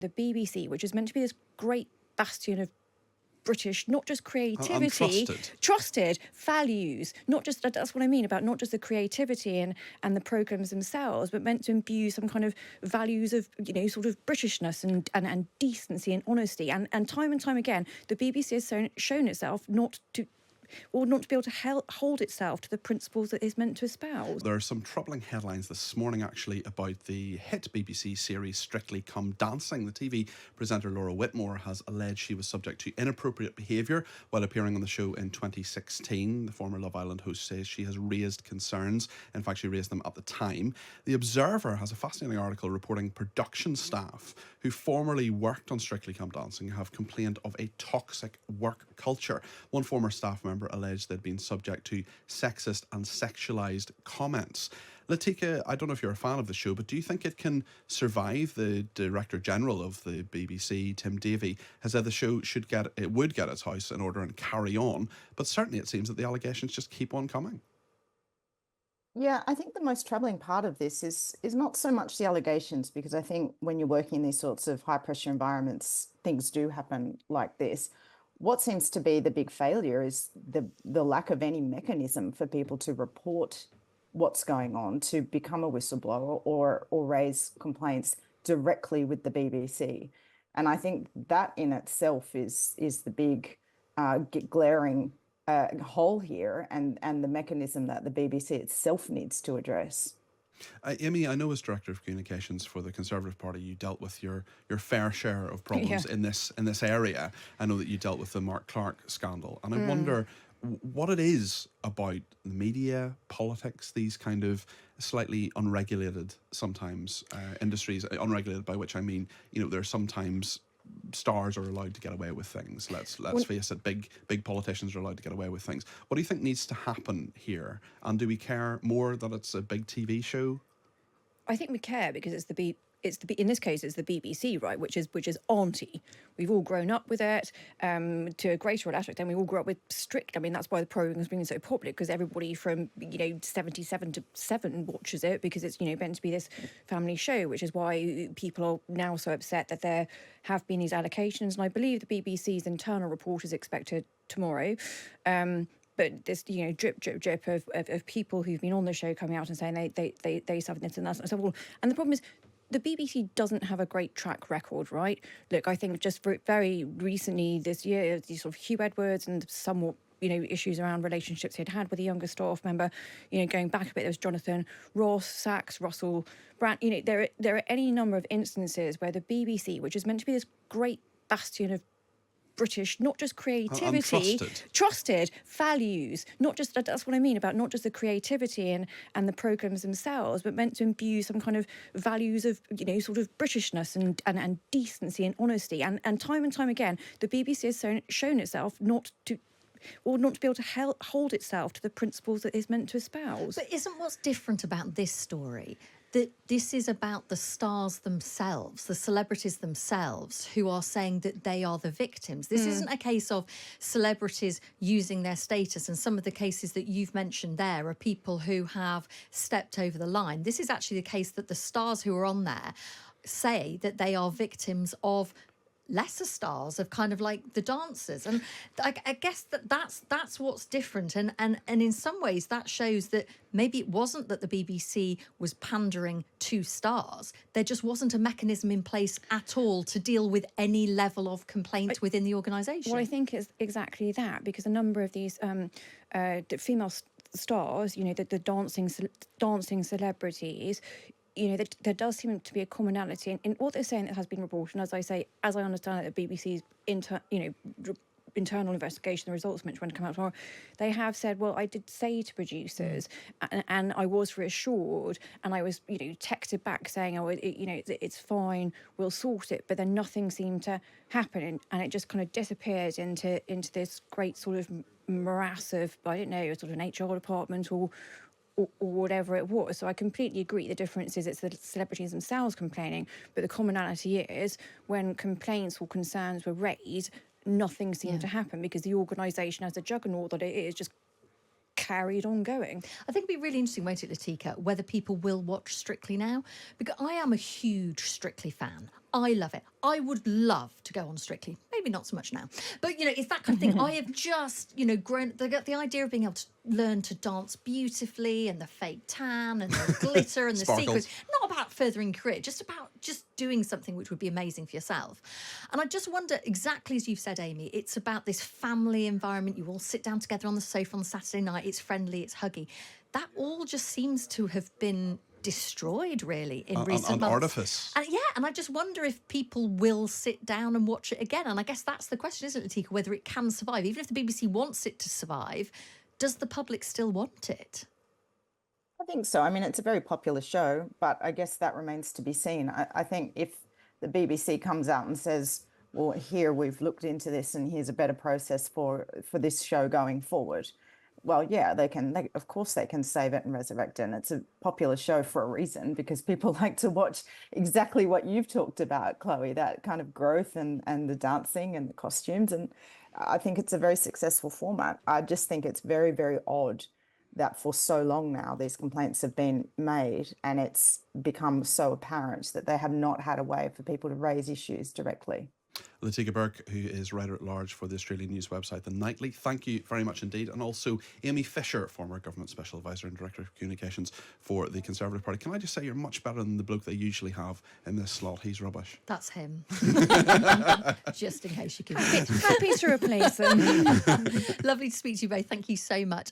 the BBC, which is meant to be this great bastion of British, not just creativity, trusted values, not just, that's what I mean about not just the creativity and the programmes themselves, but meant to imbue some kind of values of, sort of Britishness and decency and honesty. And time again, the BBC has shown itself not to be able to hold itself to the principles that it's meant to espouse. There are some troubling headlines this morning, actually, about the hit BBC series Strictly Come Dancing. The TV presenter Laura Whitmore has alleged she was subject to inappropriate behaviour while appearing on the show in 2016. The former Love Island host says she has raised concerns. In fact, she raised them at the time. The Observer has a fascinating article reporting production staff who formerly worked on Strictly Come Dancing have complained of a toxic work culture. One former staff member alleged they'd been subject to sexist and sexualised comments. Latika, I don't know if you're a fan of the show, but do you think it can survive? The Director General of the BBC, Tim Davie, has said the show would get its house in order and carry on, but certainly it seems that the allegations just keep on coming. Yeah, I think the most troubling part of this is not so much the allegations, because I think when you're working in these sorts of high pressure environments, things do happen like this. What seems to be the big failure is the lack of any mechanism for people to report what's going on, to become a whistleblower or raise complaints directly with the BBC. And I think that in itself is the big glaring hole here, and the mechanism that the BBC itself needs to address. Amy, I know as Director of Communications for the Conservative Party, you dealt with your fair share of problems in this area. I know that you dealt with the Mark Clark scandal, and I wonder what it is about the media, politics, these kind of slightly unregulated sometimes industries, unregulated by which I mean, there are sometimes stars are allowed to get away with things. Let's face it, big politicians are allowed to get away with things. What do you think needs to happen here? And do we care more that it's a big TV show? I think we care because in this case it's the BBC, right, which is auntie. We've all grown up with it to a greater or lesser extent. We all grew up with Strict. I mean, that's why the programme has been so popular, because everybody from 77 to 7 watches it, because it's meant to be this family show, which is why people are now so upset that there have been these allocations. And I believe the BBC's internal report is expected tomorrow. But this, drip of people who've been on the show coming out and saying they suffered this and that and so on. And the problem is, the BBC doesn't have a great track record, right? Look, I think just very recently this year, these sort of Hugh Edwards and somewhat, issues around relationships he'd had with a younger staff member, going back a bit, there was Jonathan Ross, Sachs, Russell Brand. There are any number of instances where the BBC, which is meant to be this great bastion of British, not just creativity, trusted values, not just, that's what I mean about not just the creativity and the programmes themselves, but meant to imbue some kind of values of, sort of Britishness and decency and honesty. And time again, the BBC has shown itself not to be able to hold itself to the principles that it's meant to espouse. But isn't what's different about this story that this is about the stars themselves, the celebrities themselves, who are saying that they are the victims? This isn't a case of celebrities using their status, and some of the cases that you've mentioned there are people who have stepped over the line. This is actually the case that the stars who are on there say that they are victims of lesser stars, of kind of like the dancers. And I guess that's what's different. And in some ways that shows that maybe it wasn't that the BBC was pandering to stars. There just wasn't a mechanism in place at all to deal with any level of complaint within the organisation. Well, I think it's exactly that, because a number of these female stars, the dancing celebrities, there does seem to be a commonality in what they're saying that has been reported. And as I understand it, the BBC's internal investigation, the results which when come out tomorrow, they have said, well, I did say to producers, and I was reassured, and I was, texted back saying, it's fine, we'll sort it. But then nothing seemed to happen, and it just kind of disappeared into this great sort of morass of, I don't know, sort of an HR department or whatever it was. So I completely agree. The difference is it's the celebrities themselves complaining, but the commonality is when complaints or concerns were raised, nothing seemed to happen, because the organisation, as a juggernaut that it is, just carried on going. I think it'd be really interesting, won't it, Latika, whether people will watch Strictly now? Because I am a huge Strictly fan. I love it. I would love to go on Strictly. Maybe not so much now. But, you know, it's that kind of thing. I have just, you know, grown... The idea of being able to learn to dance beautifully and the fake tan and the glitter and the Sparkles. sequins. Not about furthering career, just about just doing something which would be amazing for yourself. And I just wonder, exactly as you've said, Amy, it's about this family environment. You all sit down together on the sofa on Saturday night. It's friendly, it's huggy. That all just seems to have been destroyed, really, in recent months. Artifice. And and I just wonder if people will sit down and watch it again. And I guess that's the question, isn't it, Latika, whether it can survive. Even if the BBC wants it to survive, does the public still want it? I think so. I mean, it's a very popular show, but I guess that remains to be seen. I think if the BBC comes out and says, well, here we've looked into this and here's a better process for this show going forward, well, yeah, of course they can save it and resurrect it. And it's a popular show for a reason, because people like to watch exactly what you've talked about, Chloe, that kind of growth and the dancing and the costumes. And I think it's a very successful format. I just think it's very, very odd that for so long now these complaints have been made, and it's become so apparent that they have not had a way for people to raise issues directly. Latika Burke, who is writer-at-large for the Australian news website The Nightly, thank you very much indeed. And also Amy Fisher, former Government Special Advisor and Director of Communications for the Conservative Party. Can I just say you're much better than the bloke they usually have in this slot. He's rubbish. That's him. Just in case you can. Happy to replace them. Lovely to speak to you both. Thank you so much.